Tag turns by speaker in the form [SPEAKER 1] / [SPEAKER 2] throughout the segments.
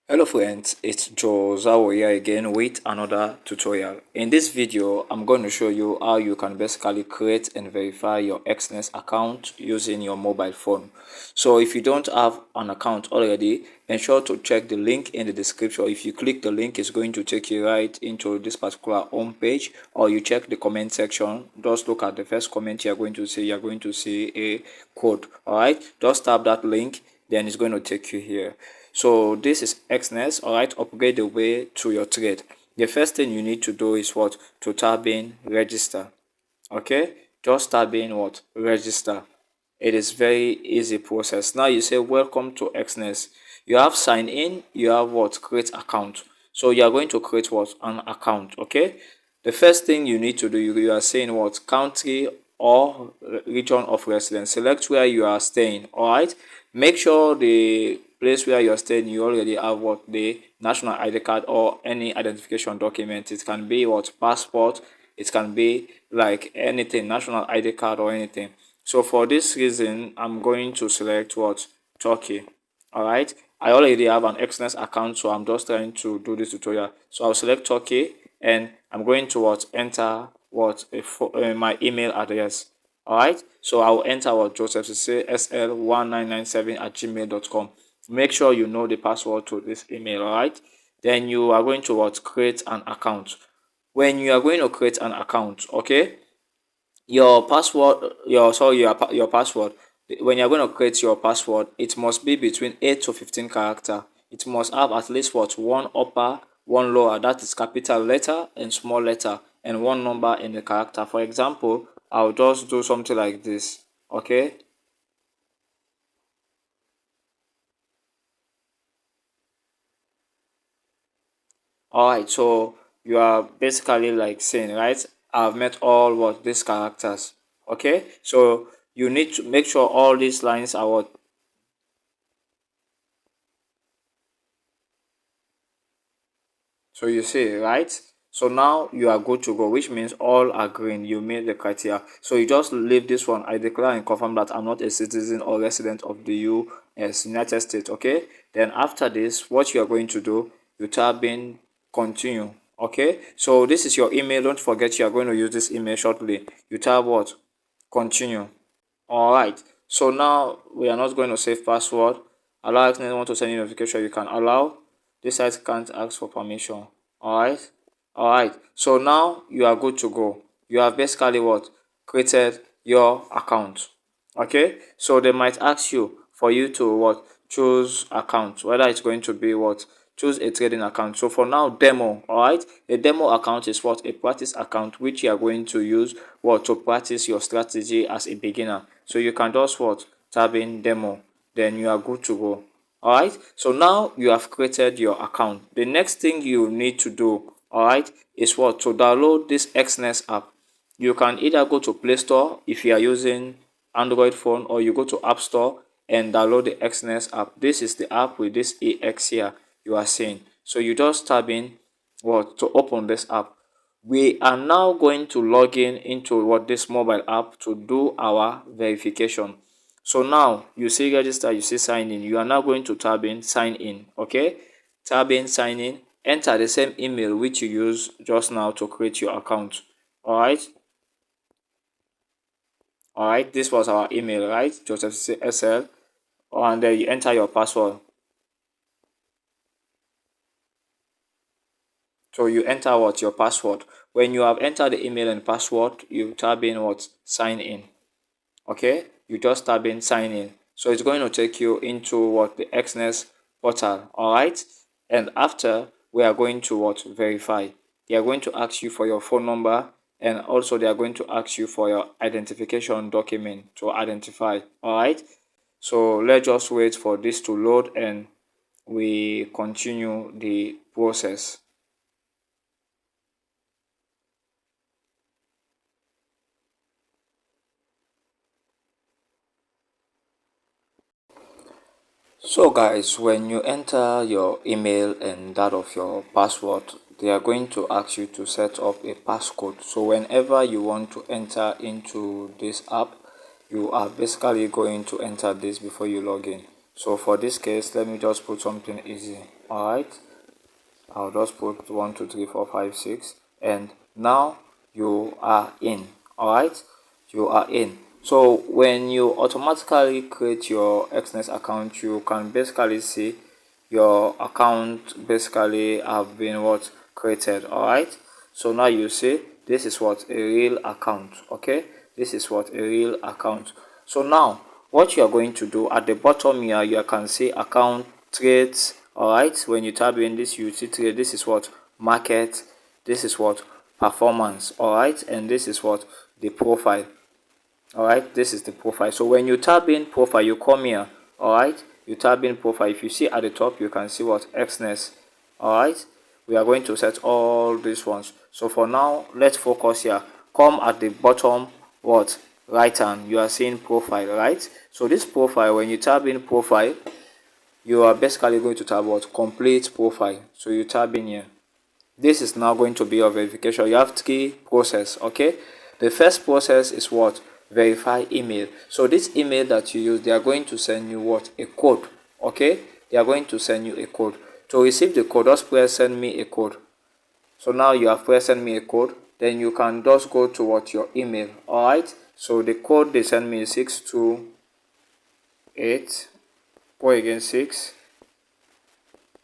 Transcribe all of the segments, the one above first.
[SPEAKER 1] Hello friends, it's Joe here again with another tutorial. In this video, I'm going to show you how you can basically create and verify your EXNESS account using your mobile phone. So if you don't have an account already, ensure to check the link in the description. If you click the link, it's going to take you right into this particular home page, or you check the comment section. Just look at the first comment you're going to see a code. Alright, just tap that link, then it's going to take you here. So this is EXNESS. Alright, upgrade the way to your trade. The first thing you need to do is what? To tab in register. Okay, just tab in what? Register. It is very easy process. Now you say welcome to EXNESS. You have sign in, you have what? Create account. So you are going to create what? An account. Okay, the first thing you need to do, you are saying what? Country or region of residence. Select where you are staying. All right, make sure the place where you're staying you already have what? The national ID card or any identification document. It can be what? Passport, it can be like anything, national ID card or anything. So for this reason, I'm going to select what? Turkey. All right, I already have an EXNESS account, so I'm just trying to do this tutorial. So I'll select Turkey, and I'm going to what? Enter what? My email address. All right, so I'll enter what? Joseph sl1997@gmail.com. Make sure you know the password to this email. All right, then you are going to what? Create an account. When you are going to create an account, okay, your password, your password, when you're going to create your password, it must be between 8 to 15 character. It must have at least what? One upper, one lower, that is capital letter and small letter, and one number in the character. For example, I'll just do something like this. Okay, all right, so you are basically like saying, right, I've met all what? These characters. Okay, so you need to make sure all these lines are what? So you see, right? So now you are good to go, which means all are green. You meet the criteria. So you just leave this one. I declare and confirm that I'm not a citizen or resident of the US, United States. Okay. Then after this, what you are going to do, you tab in continue. Okay. So this is your email. Don't forget you are going to use this email shortly. You tab what? Continue. All right. So now we are not going to save password. Allow if anyone to send you notification. You can allow. This site can't ask for permission. All right. All right. So now you are good to go. You have basically what? Created your account. Okay. So they might ask you for you to what? Choose account. Whether it's going to be what? Choose a trading account. So for now, demo. All right. A demo account is what? A practice account which you are going to use what? To practice your strategy as a beginner. So you can just what? Tab in demo. Then you are good to go. All right, so now you have created your account. The next thing you need to do, all right, is what? To download this EXNESS app. You can either go to Play Store if you are using Android phone, or you go to App Store and download the EXNESS app. This is the app with this EX here you are seeing. So you just tab in what? To open this app. We are now going to log in into what? This mobile app to do our verification. So now you see register, you see sign in. You are now going to tab in sign in. Okay, tab in sign in. Enter the same email which you used just now to create your account. All right. All right, this was our email, right? Joseph SL. And then you enter your password. So you enter what? Your password. When you have entered the email and password, you tab in what? Sign in. Okay, you just tab in sign in. So it's going to take you into what? The EXNESS portal. All right, and after we are going to what? Verify. They are going to ask you for your phone number, and also they are going to ask you for your identification document to identify. All right, so let's just wait for this to load and we continue the process. So guys, when you enter your email and that of your password, they are going to ask you to set up a passcode. So whenever you want to enter into this app, you are basically going to enter this before you log in. So for this case, let me just put something easy. All right, I'll just put 1 2 3 4 5 6, and now you are in. All right, you are in. So when you automatically create your EXNESS account, you can basically see your account basically have been what created. All right, so now you see this is what a real account. Okay, this is what a real account. So now what you are going to do at the bottom here, you can see account trades. All right, when you tab in this, you see trade. This is what market, this is what performance. All right, and this is what the profile. All right, this is the profile. So when you tab in profile, you come here. All right, you tab in profile. If you see at the top, you can see what EXNESS. All right, we are going to set all these ones. So for now, let's focus here. Come at the bottom, what right hand, you are seeing profile, right? So this profile, when you tab in profile, you are basically going to tab what complete profile. So you tab in here. This is now going to be your verification. You have 3 process. Okay, the first process is what verify email. So this email that you use, they are going to send you what a code. Okay, they are going to send you a code. To receive the code, just press send me a code. So now you have pressed send me a code, then you can just go to what your email. All right, so the code they send me is 628, go again 6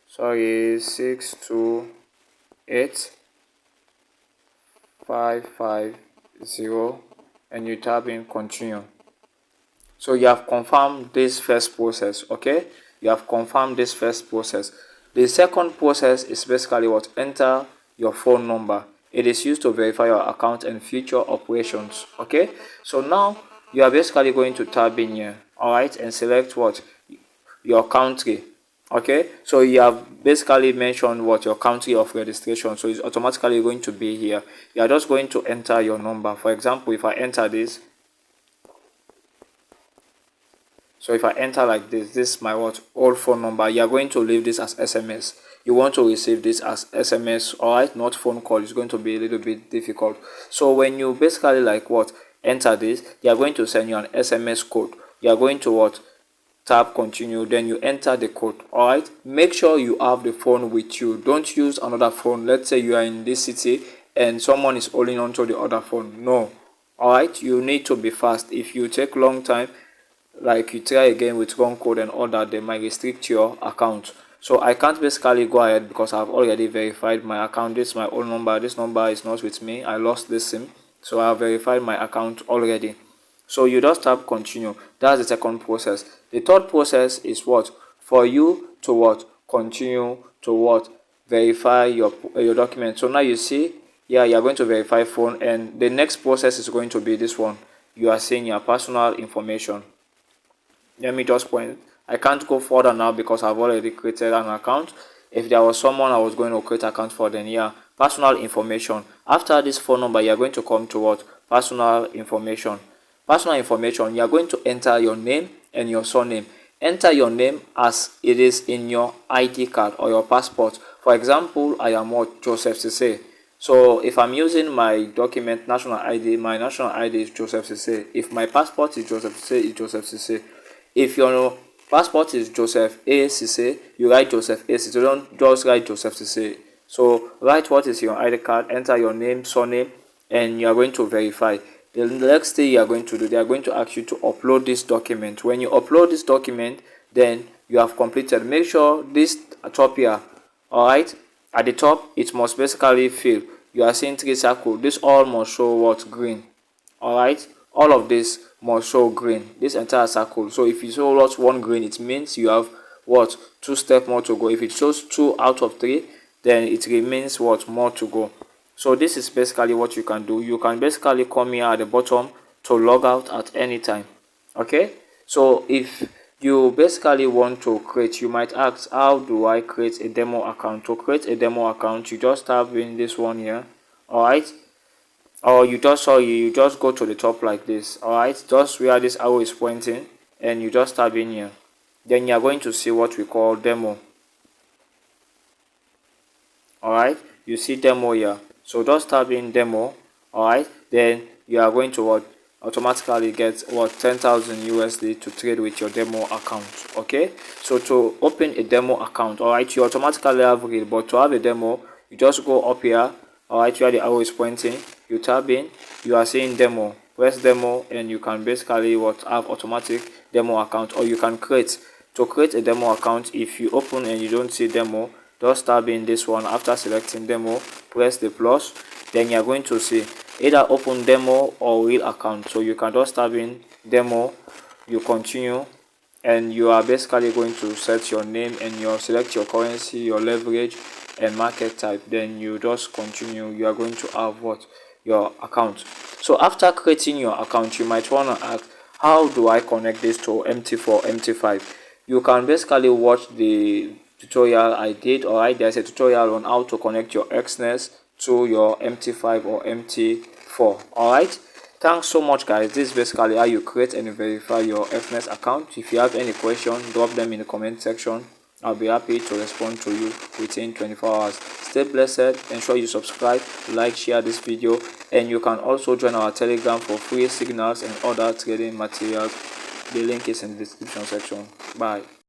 [SPEAKER 1] sorry 628 550, and you tab in continue. So you have confirmed this first process. Okay, you have confirmed this first process. The second process is basically what enter your phone number. It is used to verify your account and future operations. Okay, so now you are basically going to tab in here. All right, and select what your country. Okay, so you have basically mentioned what your country of registration, so it's automatically going to be here. You are just going to enter your number. For example, if I enter this, so if I enter like this is my what old phone number. You are going to leave this as SMS. You want to receive this as SMS. All right, not phone call. It's going to be a little bit difficult. So when you basically like what enter this, they are going to send you an SMS code. You are going to what tap continue, then you enter the code. All right, make sure you have the phone with you. Don't use another phone. Let's say you are in this city and someone is holding on to the other phone. No. All right, you need to be fast. If you take long time, like you try again with wrong code and all that, they might restrict your account. So I can't basically go ahead because I've already verified my account. This is my own number. This number is not with me. I lost this SIM, so I've verified my account already. So you just tap continue. That's the second process. The third process is what for you to what continue to what verify your document. So now you see, yeah, you are going to verify phone, and the next process is going to be this one. You are seeing your personal information. Let me just point. I can't go further now because I've already created an account. If there was someone I was going to create account for, then yeah, personal information. After this phone number, you are going to come to what personal information. Personal information, you are going to enter your name and your surname. Enter your name as it is in your ID card or your passport. For example, I am what Joseph Sesay. So if I'm using my document national ID, my national ID is Joseph Sesay. If my passport is Joseph Sesay, it's Joseph Sesay. If your passport is Joseph A. Sesay, you write Joseph A. Sesay. Don't just write Joseph Sesay. So write what is your ID card, enter your name, surname, and you are going to verify. The next thing you are going to do, they are going to ask you to upload this document. When you upload this document, then you have completed. Make sure this top here, all right, at the top, it must basically fill. You are seeing 3 circles. This all must show what green. All right, all of this must show green, this entire circle. So if you show what 1 green, it means you have what 2 steps more to go. If it shows 2 out of 3, then it remains what more to go. So this is basically what you can do. You can basically come here at the bottom to log out at any time. Okay, so if you basically want to create, you might ask, how do I create a demo account? To create a demo account, you just type in this one here. All right, or you just go to the top like this. All right, just where this arrow is pointing, and you just type in here. Then you are going to see what we call demo. All right, you see demo here. So just type in demo. All right, then you are going to what automatically get what 10,000 USD to trade with your demo account. Okay, so to open a demo account, all right, you automatically have real, but to have a demo, you just go up here, all right, where the arrow is pointing, you tab in, you are seeing demo, press demo, and you can basically what have automatic demo account, or you can create. To create a demo account, if you open and you don't see demo, just tab in this one. After selecting demo, press the plus, then you are going to see either open demo or real account. So you can just tab in demo, you continue, and you are basically going to set your name and you select your currency, your leverage and market type. Then you just continue. You are going to have what your account. So after creating your account, you might want to ask, how do I connect this to MT4, MT5? You can basically watch the tutorial I did. Alright, there's a tutorial on how to connect your EXNESS to your MT5 or MT4. Alright, thanks so much guys. This is basically how you create and verify your EXNESS account. If you have any question, drop them in the comment section. I'll be happy to respond to you within 24 hours. Stay blessed. Ensure you subscribe, like, share this video, and you can also join our Telegram for free signals and other trading materials. The link is in the description section. Bye.